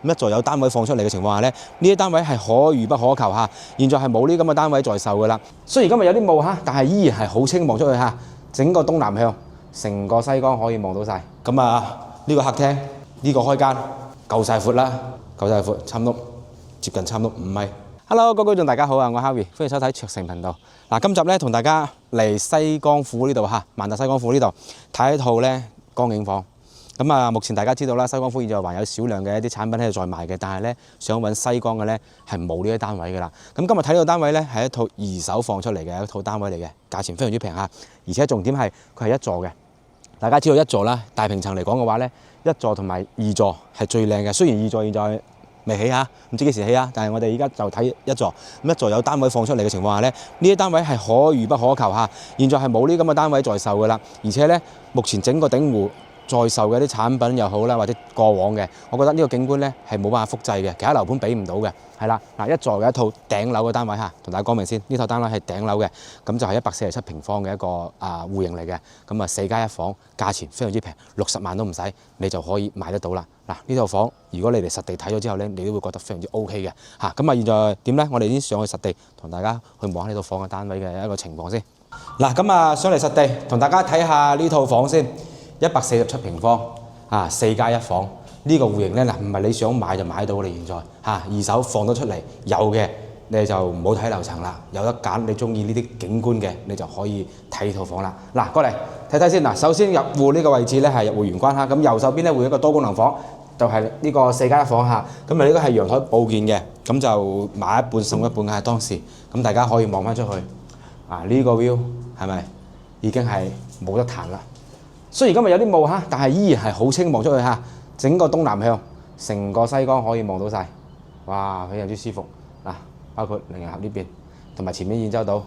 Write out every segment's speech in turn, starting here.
咁一座有單位放出嚟嘅情況下咧，呢啲單位係可遇不可求嚇。現在係冇呢咁嘅單位在售㗎啦。雖然今日有啲霧嚇，但係依然係好清望出去嚇，整個東南向，成個西江可以望到晒。咁呢個客廳，呢個開間夠晒闊啦，夠晒闊，差唔多接近差唔多5米。Hello， 各位觀眾大家好啊，我係 Harvey， 歡迎收睇卓成頻道。嗱，今集咧同大家嚟西江府呢度嚇，萬達西江府呢度睇一套咧江景房。咁目前大家知道啦，西江府現在還有少量嘅一啲產品喺度在賣嘅，但係咧想揾西江嘅咧係冇呢啲單位㗎啦。咁今日睇呢個單位咧係一套二手放出嚟嘅一套單位嚟嘅，價錢非常之平嚇，而且重點係佢係一座嘅。大家知道一座啦，大平層嚟講嘅話咧，一座同埋二座係最靚嘅。雖然二座現在未起嚇，唔知幾時起啊，但係我哋而家就睇一座。咁一座有單位放出嚟嘅情況下咧，呢啲單位係可遇不可求嚇。現在係冇呢咁嘅單位在售㗎啦，而且咧目前整個鼎湖在售嘅啲產品又好啦，或者過往嘅，我覺得呢個景觀咧係冇辦法複製嘅，其他樓盤比唔到嘅，係啦。嗱，一座嘅一套頂樓嘅單位嚇，同大家講明先，呢套單位係頂樓嘅，咁就係147平方嘅一個戶型嚟嘅，咁4加1房，價錢非常之平，60萬都唔使，你就可以買得到啦。嗱，呢套房如果你哋實地睇咗之後咧，你都會覺得非常之 OK 嘅嚇。咁現在點咧？我哋已經上去實地同大家去望下呢套房嘅單位嘅一個情況先。嗱，咁上嚟實地同大家睇下呢套房先。147平方4加1房，呢個戶型咧，嗱，唔係你想買就買到嘅。現在二手放得出嚟有嘅，你就唔好睇樓層啦，有得揀，你中意呢啲景觀嘅，你就可以睇套房啦。嗱，過嚟睇睇先。嗱，首先入戶呢個位置咧係入戶玄關嚇，咁右手邊咧會有一個多功能房，就係呢個4加1房嚇。咁呢個係陽台佈建嘅，咁就買一半送一半嘅當時。咁大家可以望翻出去，呢個 view 係咪已經係冇得彈啦？雖然今日有啲霧嚇，但係依然係好清望出去嚇，整個東南向，成個西江可以望到晒。哇，非常之舒服嗱，包括凌雲峽呢邊，同埋前面燕洲島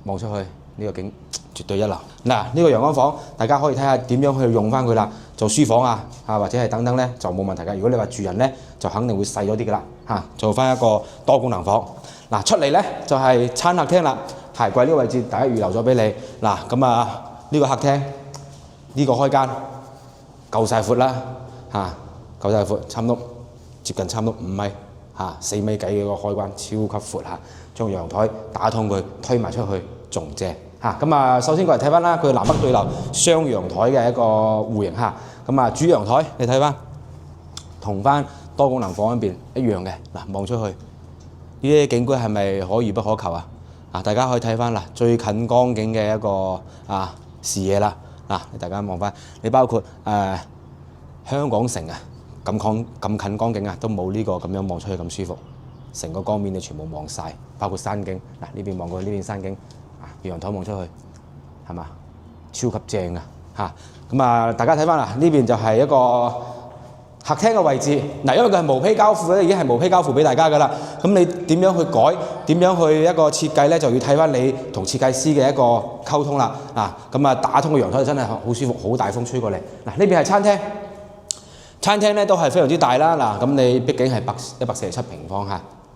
望出去呢個景絕對一流。嗱，呢個陽光房大家可以睇下點樣去用翻佢啦，做書房或者係等等咧就冇問題㗎。如果你話住人咧，就肯定會細咗啲㗎啦嚇，做翻一個多功能房。嗱，出嚟咧就係餐客廳啦，鞋櫃呢個位置大家預留咗俾你。嗱，咁呢個客廳。呢個開間夠晒闊啦夠晒闊，差唔多接近差唔多5米4米幾嘅個開關，超級闊嚇。將陽台打通佢，推埋出去，仲正嚇。咁首先過嚟睇翻啦，佢南北對流雙陽台嘅一個戶型嚇。咁主陽台你睇翻，同翻多功能房嗰邊一樣嘅。嗱，望出去呢啲景觀係咪可遇不可求啊？大家可以睇翻啦，最近江景嘅一個視野啦。大家望翻，你包括香港城咁近江景都冇呢個咁樣望出去咁舒服，成個江面你全部望晒，包括山景。嗱，呢邊望過去呢邊山景，陽台望出去係嘛，超級正咁大家睇翻啦，呢邊就係一個客廳嘅位置。嗱，因為佢係無坯交付咧，已經係無坯交付俾大家㗎啦。咁你點樣去改，點樣去一個設計咧，就要睇翻你同設計師嘅一個溝通啦。打通個陽台真係好舒服，好大風吹過嚟。嗱，呢邊係餐廳，餐廳咧都係非常之大啦。嗱，咁你畢竟係147平方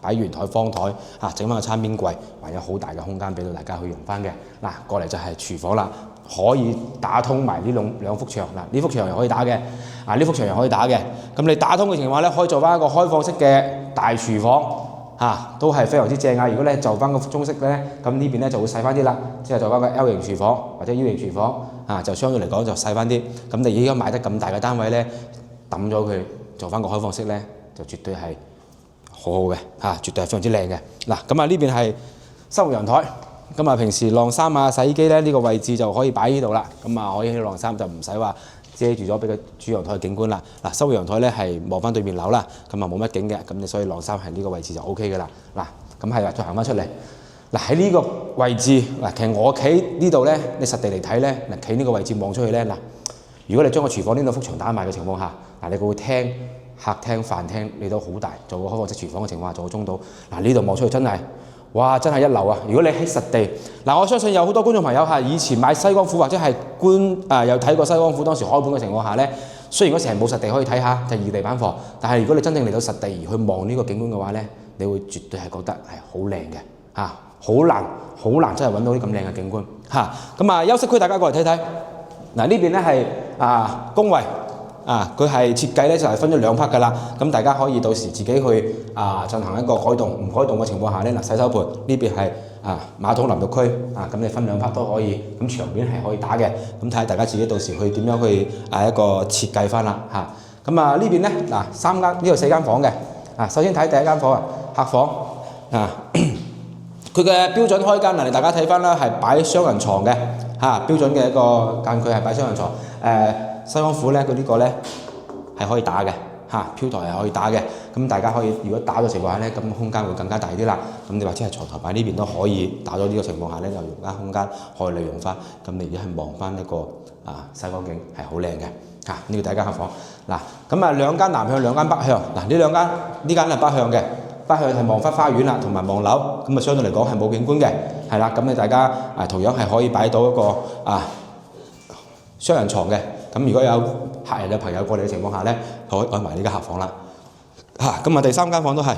擺圓台方台整翻個餐邊櫃，還有好大嘅空間俾到大家去用翻嘅。嗱，過嚟就係廚房啦。可以打通埋呢兩幅牆。嗱，呢幅牆又可以打嘅，呢幅牆又可以打嘅。咁你打通嘅情況咧，可以做翻一個開放式嘅大廚房都係非常之正。如果咧就翻個中式咧，咁呢邊咧就會細翻啲啦，即係做翻個 L 型廚房或者 U 型廚房就相對嚟講就細翻啲。咁你而家買得咁大嘅單位咧，抌咗佢做翻個開放式咧，就絕對係好好嘅絕對係非常之靚嘅。嗱，咁呢邊係生活陽台。平時晾衫洗衣機咧，呢個位置就可以擺呢度啦。可以喺度晾衫，就唔使話遮住咗俾個主陽台嘅景觀啦。嗱，收陽台咧係望翻對面樓啦，冇乜景嘅，咁你所以晾衫係呢個位置就 O K 嘅啦。嗱，咁係啦，再行翻出嚟。嗱，喺呢個位置其實我企呢度咧，你實地嚟睇咧，企呢個位置望出去咧，如果你將個廚房呢兩幅牆打埋嘅情況下，你個廳、客廳、飯廳你都好大，做個開放式廚房嘅情況下做個中島。呢度望出去真係。哇！真係一流啊！如果你喺實地，我相信有好多觀眾朋友以前買西江府或者係有睇過西江府當時開盤嘅情況下咧，雖然嗰時係冇實地可以睇下，就係異地板房，但係如果你真正嚟到實地而去望呢個景觀嘅話咧，你會絕對係覺得係好靚嘅好難真係揾到啲咁靚嘅景觀休息區大家過嚟睇睇。呢邊咧係公衞佢係設計咧就係分咗兩 part 㗎啦。咁大家可以到時自己去進行一個改動，唔改動嘅情況下咧，洗手盆呢邊係馬桶淋浴區咁你分兩 part 都可以。咁牆面係可以打嘅，咁睇下大家自己到時去點樣去一個設計翻啦嚇。咁呢邊咧呢度4間房嘅首先睇第一間房客房佢嘅標準開間大家睇翻啦，係擺雙人床嘅標準嘅一個間距係擺雙人床。西江府咧佢呢個咧係可以打嘅飄台係可以打嘅。咁大家可以如果打嘅情況下咧，咁空間會更加大啲啦。咁你或者係床頭擺呢邊都可以打咗呢個情況下咧，就用間空間可以利用翻。咁你而家係望翻一個西江景係好靚嘅呢個第一間客房。咁兩間南向兩間北向呢間係北向嘅，北向係望翻花園啦，同埋望樓。咁相對嚟講係冇景觀嘅，係啦。咁你大家同樣係可以擺到一個雙人床嘅。咁如果有客人嘅朋友過嚟嘅情況下咧，可以安埋呢間客房啦。咁第三間房都係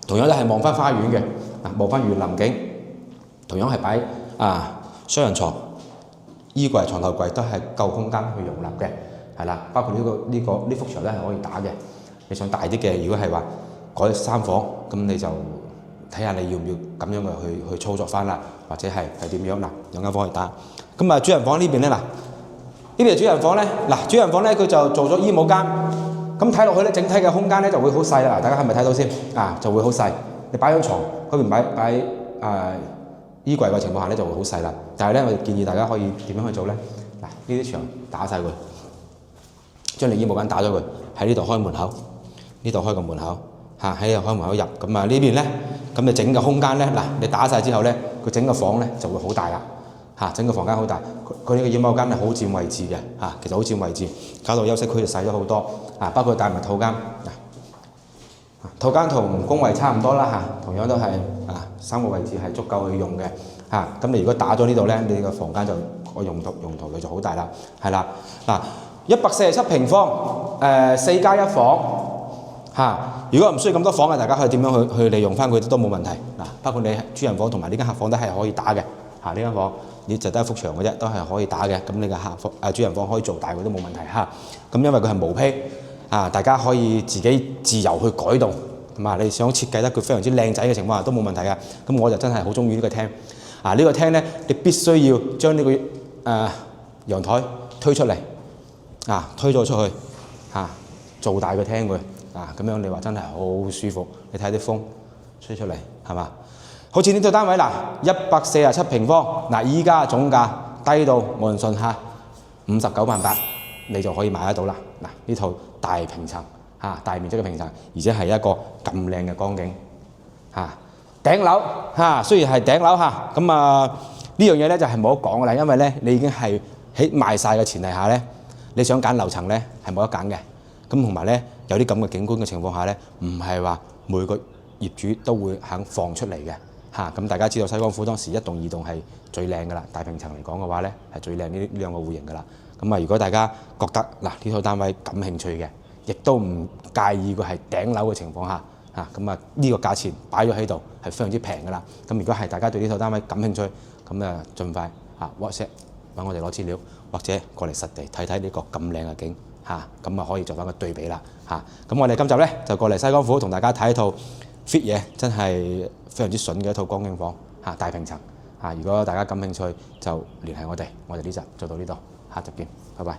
同樣都係望翻花園嘅，望翻園林景，同樣係擺雙人床，衣櫃、床頭櫃都係夠空間去容納嘅，係啦。包括呢幅牆咧係可以打嘅。你想大啲嘅，如果係話改3房，咁你就睇下你要唔要咁樣嘅去操作翻啦，或者係點樣兩間房去打。咁主人房呢邊咧呢邊係主人房咧主人房咧佢就做咗衣帽間。咁睇落去咧，整體嘅空間咧就會好細啦。大家係咪睇到先就會好細。你擺張床嗰邊擺衣櫃嘅情況下咧就會好細啦。但係咧，我哋建議大家可以點樣去做咧？呢啲牆打晒佢，將你衣帽間打咗佢，喺呢度開門口，呢度開個門口喺呢度開門口入。咁呢邊咧，咁你整個空間咧你打晒之後咧，佢整個房咧就會好大啦。整個房間好大，佢呢個衣帽間係好佔位置嘅其實好佔位置，搞到休息區就細咗好多包括帶埋套間套間同工位差唔多啦同樣都係3個位置係足夠去用嘅咁你如果打咗呢度咧，你個房間就個用途佢就好大啦，係啦147平方4+1房如果唔需要咁多房嘅，大家可以點樣去利用翻佢都冇問題包括你主人房同埋呢間客房都係可以打嘅呢間房。你就得一幅牆嘅啫，都係可以打嘅。咁你嘅主人房可以做大佢都冇問題咁因為佢係毛坯大家可以自己自由去改動，你想設計得佢非常之靚仔嘅情況下都冇問題嘅。咁我就真係好中意呢個廳呢個廳咧，你必須要將呢個陽台推出嚟推咗出去做大個廳佢咁樣你話真係好舒服。你睇啲風吹出嚟係嘛？好似呢套單位147平方依家總價低到無人信59,800，你就可以買得到啦。呢套大平層大面積嘅平層，而且係一個咁靚嘅光景頂樓雖然係頂樓咁呢樣嘢咧就係冇得講噶啦，因為咧你已經係喺賣晒嘅前提下咧，你想揀樓層咧係冇得揀嘅。咁同埋咧有啲咁嘅景觀嘅情況下咧，唔係話每個業主都會肯放出嚟嘅。咁大家知道西江府當時1棟2棟係最靚噶啦，大平層嚟講嘅話咧係最靚呢兩個戶型噶啦。咁如果大家覺得呢套單位感興趣嘅，亦都唔介意佢係頂樓嘅情況下咁呢個價錢擺咗喺度係非常之平噶啦。咁如果係大家對呢套單位感興趣，咁盡快WhatsApp 揾我哋攞資料，或者過嚟實地睇睇呢個咁靚嘅景咁可以做翻個對比啦咁我哋今集咧就過嚟西江府同大家睇一套 fit 嘢，真係非常之筍嘅一套光景房大平層如果大家感興趣就聯繫我哋，我哋呢集做到呢度，下集見，拜拜。